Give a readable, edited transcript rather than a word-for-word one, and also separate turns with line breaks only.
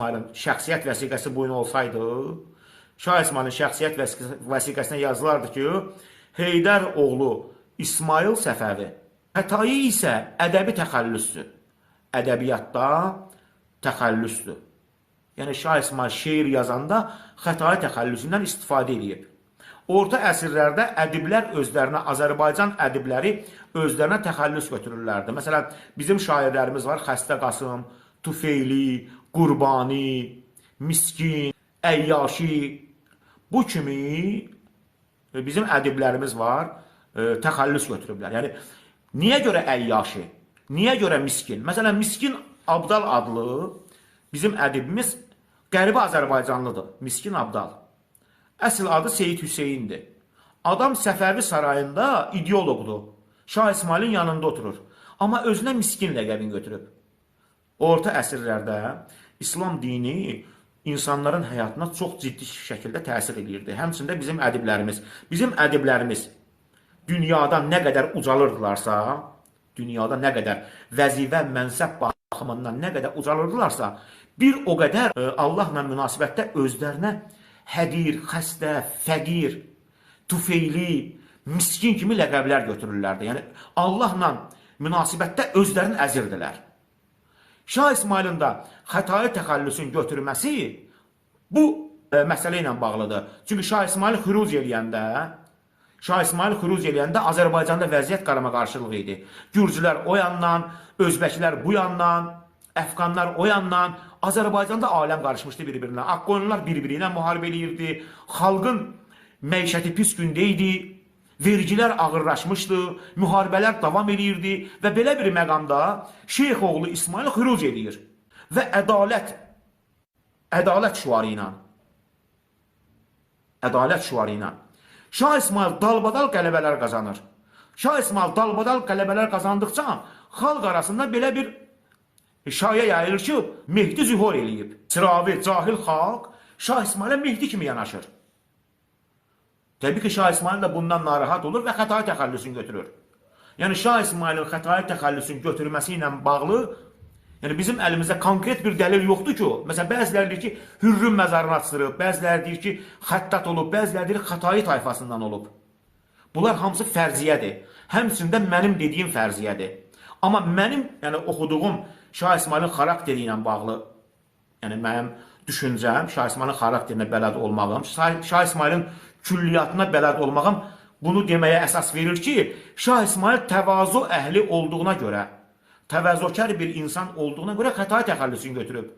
şəxsiyyət vəsiqəsi bu gün olsaydı, Şah İsmailin şəxsiyyət vəsiqəsinə yazılardı ki, Heydər oğlu İsmail Səfəvi. Xətai isə ədəbi təxəllüsdür. Ədəbiyyatda təxəllüsdür. Yəni Şah İsmail şeir yazanda xətai təxəllüsündən istifadə edib. Orta əsrlərdə ədiblər özlərinə, Azərbaycan ədibləri özlərinə təxəllüs götürürlərdi. Məsələn, bizim şairlərimiz var, Xəstə Qasım, Tufeyli, Qurbani, Miskin, Əyyaşi. Bu kimi bizim ədiblərimiz var, təxəllüs götürüblər. Yəni, niyə görə Əyyaşi? Niyə görə Miskin? Məsələn, Miskin Abdal adlı bizim ədibimiz Qərbi Azərbaycanlıdır. Miskin Abdal. Əsl adı Seyid Hüseyndir. Adam Səfəvi sarayında ideoloqdur. Şah İsmailin yanında oturur. Amma özünə Miskin ləqəbini götürüb. Orta əsrlərdə İslam dini insanların həyatına çox ciddi şəkildə təsir edirdi. Həmçində bizim ədiblərimiz dünyada nə qədər ucalırdılarsa, dünyada nə qədər vəzifə, mənsəb baxımından nə qədər ucalırdılarsa, bir o qədər Allahla münasibətdə özlərinə həqir, xəstə, fəqir, tufeyli, miskin kimi ləqəblər götürürlərdi. Yəni, Allahla münasibətdə özlərini əzirdilər. Şah İsmailin da xətai təxəllüsün götürməsi bu məsələ ilə bağlıdır. Çünki Şah İsmail xüruc eləyəndə Azərbaycanda vəziyyət qarama-qarşılıq idi. Gürcülər o yandan, Özbəklər bu yandan, Əfqanlar o yandan, Azərbaycanda aləm qarışmışdı bir-birinə. Ağqoyunlular bir-biri ilə müharibə eləyirdi. Xalqın məişəti pis gündə idi. Vergilər ağırlaşmışdı, müharibələr davam edirdi və belə bir məqamda Şeyx oğlu İsmail xüruc edir və ədalət şüarı ilə Şah İsmail dalbadal qələbələr qazanır. Şah İsmail dalbadal qələbələr qazandıqca xalq arasında belə bir şaya yayılır ki, Mehdi zühur eləyib. Sıravi, cahil xalq Şah İsmailə Mehdi kimi yanaşır. Təbii ki, Şah İsmail də bundan narahat olur və xətai təxəllüsünü götürür. Yəni, Şah İsmailin xətai təxəllüsünü götürməsi ilə bağlı, yəni bizim əlimizdə konkret bir dəlil yoxdur ki, məsələn, bəziləri deyir ki, Hürrün məzarını açdırıb, bəziləri deyir ki, xəttat olub, bəziləri deyir xətai tayfasından olub. Bunlar hamısı fərziyyədir. Həmçində mənim dediyim fərziyyədir. Amma mənim oxuduğum Şah İsmailin xarakteri ilə bağlı, yəni mənim düşüncəm, Şah İsmailin xarakterinə bələd olmağım, Şah İsmailin külliyyatına bələd olmağım bunu deməyə əsas verir ki, Şah İsmail təvazu əhli olduğuna görə, təvazökar bir insan olduğuna görə xətai təxəllüsünü götürüb.